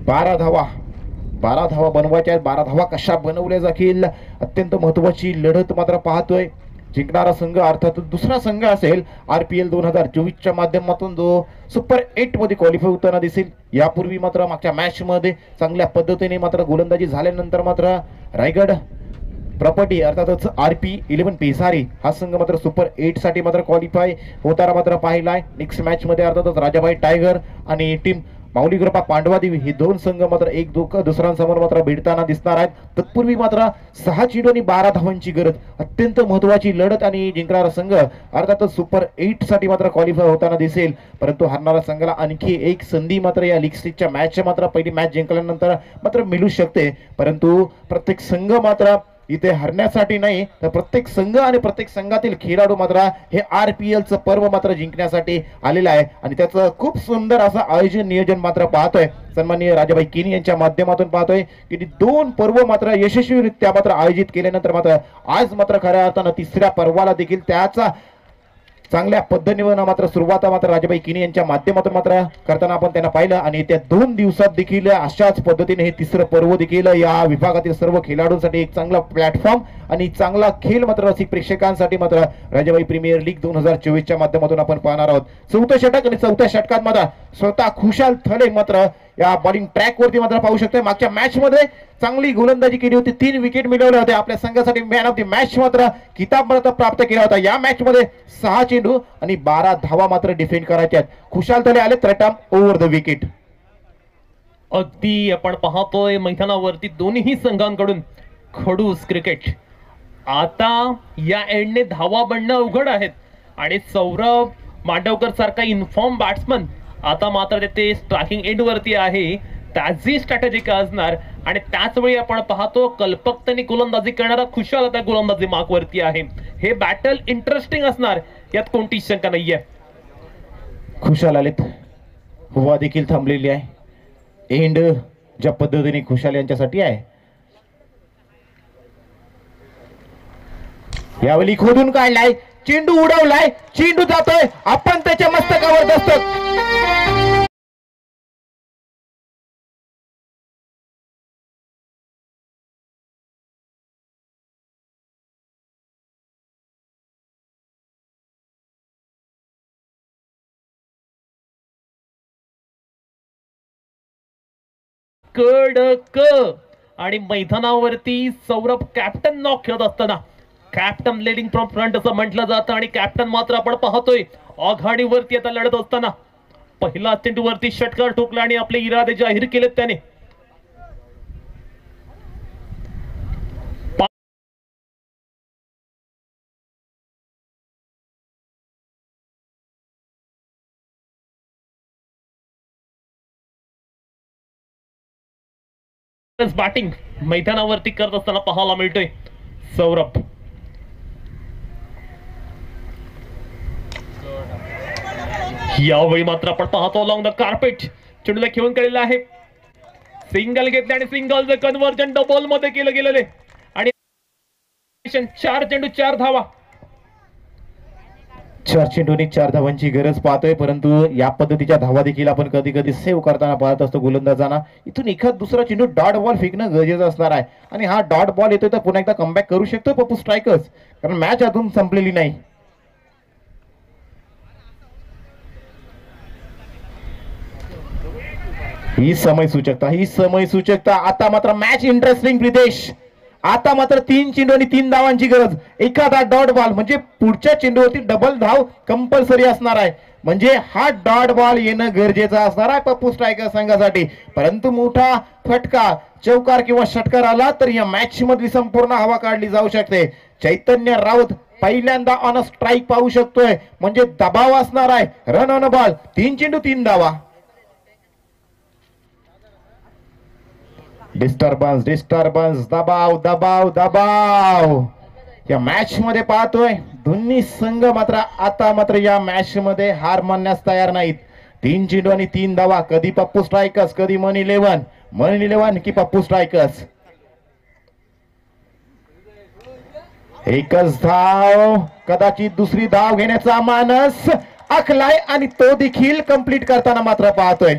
12 धावा बनवायच्या आहेत. 12 धावा कशा बनवल्या जातील अत्यंत महत्वाची लढत मात्र पाहतोय. जिंकणारा संघ अर्थात दुसरा संघ असेल आरपीएल 2024च्या माध्यमातून जो सुपर 8 मध्ये क्वालिफाय होताना दिसेल. यापूर्वी मात्र मागच्या मॅच मध्ये चांगल्या पद्धतीने मात्र गोलंदाजी झाल्यानंतर मात्र रायगड प्रॉपर्टी अर्थातच RP11 पेसारी हा संघ मात्र सुपर 8 साठी मात्र क्वालिफाय होताना मात्र पाहिलाय. नेक्स्ट मॅच मध्ये अर्थातच राजाबाई टायगर आणि टीम माऊली कृपा पांडवादेवी हे 2 संघ मात्र एक दुसऱ्यांसमोर मात्र भिडताना दिसणार आहेत. तत्पूर्वी मात्र 6 चेंडू आणि 12 धावांची गरज अत्यंत महत्वाची लढत आणि जिंकणारा संघ अर्थातच सुपर 8 साठी मात्र क्वालिफाय होताना दिसेल. परंतु हारणारा संघाला आणखी एक संधी मात्र या लीग स्टेजच्या मॅच मात्र पहिली मॅच जिंकल्यानंतर मात्र मिळू शकते. परंतु प्रत्येक संघ मात्र इथे हरण्यासाठी नाही तर प्रत्येक संघ आणि प्रत्येक संघातील खेळाडू मात्र हे RPLचं पर्व मात्र जिंकण्यासाठी आलेलं आहे आणि त्याचं खूप सुंदर असं आयोजन नियोजन मात्र पाहतोय. सन्माननीय राजाबाई किनी यांच्या माध्यमातून पाहतोय की 2 पर्व मात्र यशस्वीरित्या मात्र आयोजित केल्यानंतर मात्र आज मात्र खऱ्या अर्थानं 3ऱ्या पर्वाला देखील त्याचा चांगल्या पद्धतीने मात्र सुरुवात मात्र राजाबाई किनी यांच्या माध्यमातून मात्र करताना आपण त्यांना पाहिलं आणि त्या 2 दिवसात देखील अशाच पद्धतीने हे तिसरं पर्व देखील या विभागातील सर्व खेळाडूंसाठी एक चांगला प्लॅटफॉर्म आणि चांगला खेळ मात्र रसिक प्रेक्षकांसाठी मात्र राजाबाई प्रीमियर लीग 2024 च्या माध्यमातून आपण पाहणार आहोत. 4थं षटक आणि 4थ्या षटकात मात्र स्वतः खुशाल थले मात्र या बॉलिंग ट्रॅक वरती मात्र पाहू शकतोय. मागच्या मॅच मध्ये चांगली गोलंदाजी केली होती, 3 विकेट मिळवल्या होत्या. आपल्या संघासाठी मॅन ऑफ द मॅच मात्र किताब मात्र प्राप्त केला होता. या मॅच मध्ये 6 चेंडू आणि 12 धावा मात्र डिफेंड करायच्यात. खुशाल थले आले थर्ड ओव्हर द विकेट. अगदी आपण पाहतोय मैदानावरती दोन्ही संघांकडून खडूस क्रिकेट. आता या एंडने धावा बनणं अवघड आहेत आणि सौरभ मांडवकर सारखा इन्फॉर्म बॅट्समन आता मात्र ते स्ट्रायकिंग एंड वरती आहे. त्याची स्ट्रॅटेजी काय असणार आणि त्याच वेळी आपण पाहतो कल्पकतेने गोलंदाजी करणारा खुशाल आता गोलंदाजी मार्क वरती आहे. हे बॅटल इंटरेस्टिंग असणार यात कोणतीच शंका नाहीये. खुशाल आलेत, हवा देखील थांबलेली आहे. एंड ज्या पद्धतीने खुशाल यांच्यासाठी आहे. यावेळी खोदून काढलाय, चेंडू उडवलाय, चेंडू जातोय, आपण त्याच्या मस्तकावर दस्तक. कडक आणि मैदानावरती सौरभ कॅप्टन नॉक खेळत असताना कॅप्टन लिडिंग फ्रॉम फ्रंट असं म्हटलं जातं आणि कॅप्टन मात्र आपण पाहतोय आघाडीवरती आता लढत असताना पहिला चेंडूवरती षटकार ठोकला आणि आपले इरादे जाहीर केलेत त्याने. बॅटिंग मैदानावरती करत असताना पाहायला मिळतोय सौरभ. यावेळी मात्र आपण पाहतो अलॉंग द कार्पेट चेंडूला खेळून केलेला आहे. सिंगल घेतले आणि सिंगलचं कन्व्हर्जन डबल मध्ये केलं गेलेले आणि 4 चेंडू 4 धावा. 4 चेंडूंनी 4 धावांची गरज पाहतोय, परंतु या पद्धतीच्या धावा देखील आपण कधी कधी सेव्ह करताना पाहत असतो गोलंदाजांना. इथून एखाद दुसरा चेंडू डॉट बॉल फेकणं गरजेचं असणार आहे आणि हा डॉट बॉल येतोय तर पुन्हा एकदा कमबॅक करू शकतो पप्पू स्ट्रायकर्स, कारण मॅच अजून संपलेली नाही. ही समय सूचकता आता मात्र मॅच इंटरेस्टिंग प्रितेश. आता मात्र 3 चेंडू आणि 3 धावांची गरज. एखादा डॉट बॉल म्हणजे पुढच्या चेंडूवरती डबल धाव कंपल्सरी असणार आहे, म्हणजे हा डॉट बॉल येणं गरजेचं असणार आहे पप्पू स्ट्रायकर संघासाठी. परंतु मोठा फटका चौकार किंवा षटकार आला तर या मॅच मध्ये संपूर्ण हवा काढली जाऊ शकते. चैतन्य राऊत पहिल्यांदा ऑन स्ट्राईक पाहू शकतोय, म्हणजे दबाव असणार आहे. रन ऑन बॉल, 3 चेंडू 3 धावा. डिस्टर्बन्स, दबाव. या मॅच मध्ये पाहतोय दोन्ही संघ मात्र आता मात्र या मॅच मध्ये हार मानण्यास तयार नाहीत. 3 चेंडू आणि 3 धावा. कधी पप्पू स्ट्रायकर्स, कधी मन इलेव्हन की पप्पू स्ट्रायकर्स. एकच धाव, कदाचित दुसरी धाव घेण्याचा मानस आखलाय आणि तो देखील कंप्लीट करताना मात्र पाहतोय.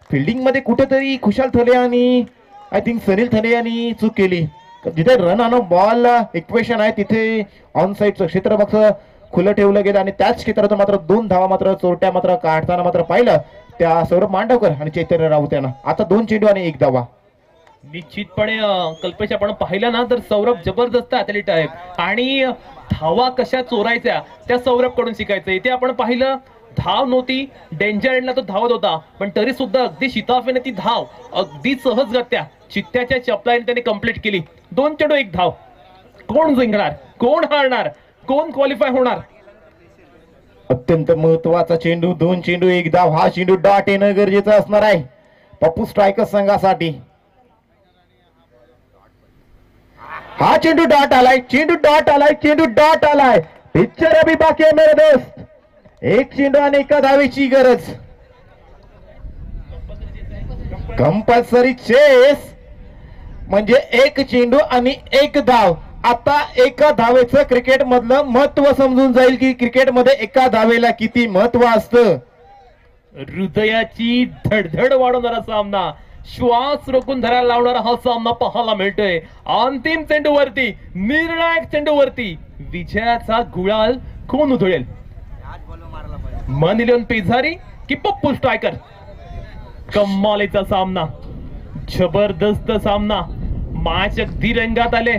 फिल्डिंग मध्ये कुठेतरी खुशाल थले आणि आय थिंक सनील थले यांनी चूक केली. जिथे रन ऑन बॉल इक्वेशन आहे तिथे ऑन साईडचं क्षेत्र मात्र खुलं ठेवलं गेलं आणि त्याच क्षेत्रातून मात्र 2 धावा मात्र चोरट्या मात्र काढताना मात्र पाहिलं त्या सौरभ मांडवकर आणि चैतन्य राऊत यांना. आता 2 चेंडू आणि 1 धावा. निश्चितपणे कल्पेश आपण पाहिलं ना तर सौरभ जबरदस्त ऍथलीट आहे आणि धावा कशा चोरायच्या त्या सौरभ कडून शिकायचं. इथे आपण पाहिलं धाव नव्हती, डेंजर एंडला तो धावत होता, पण तरी सुद्धा अगदी शिताफेने ती धाव अगदी सहजगत्या चित्त्याच्या चपलाईने त्याने कंप्लीट केली. 2 चेंडू 1 धाव. कोण जिंकणार, कोण हारणार, कोण क्वालिफाय होणार? अत्यंत महत्वाचा चेंडू, 2 चेंडू 1 धाव. हा चेंडू डॉट येणं गरजेचं असणार आहे पप्पू स्ट्रायकर्स संघासाठी. हा चेंडू डॉट आलाय. पिक्चर अभी बाकी आहे मेरे दोस्त. 1 चेंडू आणि 1 धावेची गरज. कंपल्सरी चेस म्हणजे 1 चेंडू आणि 1 धाव. आता एका धावेचं क्रिकेट मधलं महत्व समजून जाईल की क्रिकेटमध्ये एका धावेला किती महत्व असतं. हृदयाची धडधड वाढवणारा सामना, श्वास रोखून धरायला लावणारा हा सामना पाहायला मिळतोय. अंतिम चेंडूवरती, निर्णायक चेंडूवरती विजयाचा गुलाल कोण उधळेल? मनिलियन पेझारी की पप्पू स्ट्रायकर? कमालीचा सामना, जबरदस्त सामना. मॅच अगदी रंगात आले.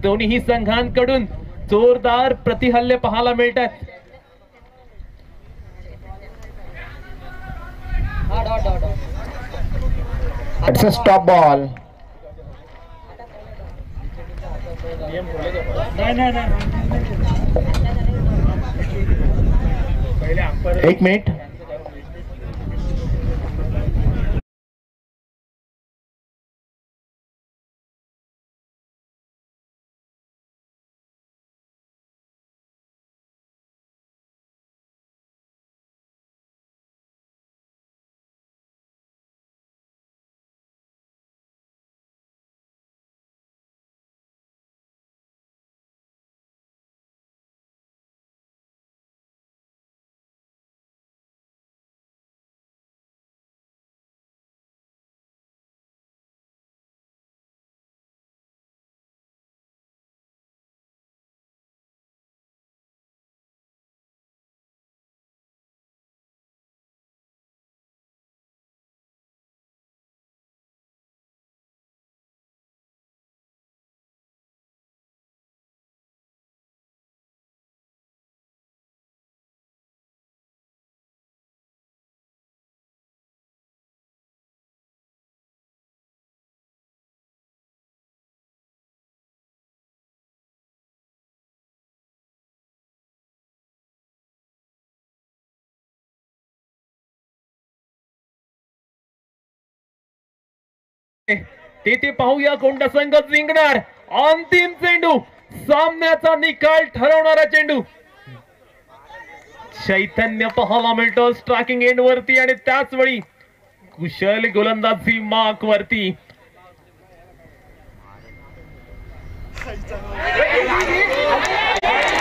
दोन्ही संघांकडून जोरदार प्रतिहल्ले पाहायला मिळतात. It's a stop ball. एक मिनिट. तेथे पाहूया कोणता संघ जिंकणार. अंतिम चेंडू, सामन्याचा निकाल ठरवणारा चेंडू. चैतन्य पाहायला मिळतो स्ट्रायकिंग एंड वरती आणि त्याच वेळी कुशल गोलंदाजी मार्क वरती.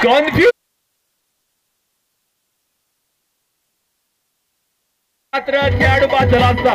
कन्फ्युज मात्र खेळाडू बाद झाला असता.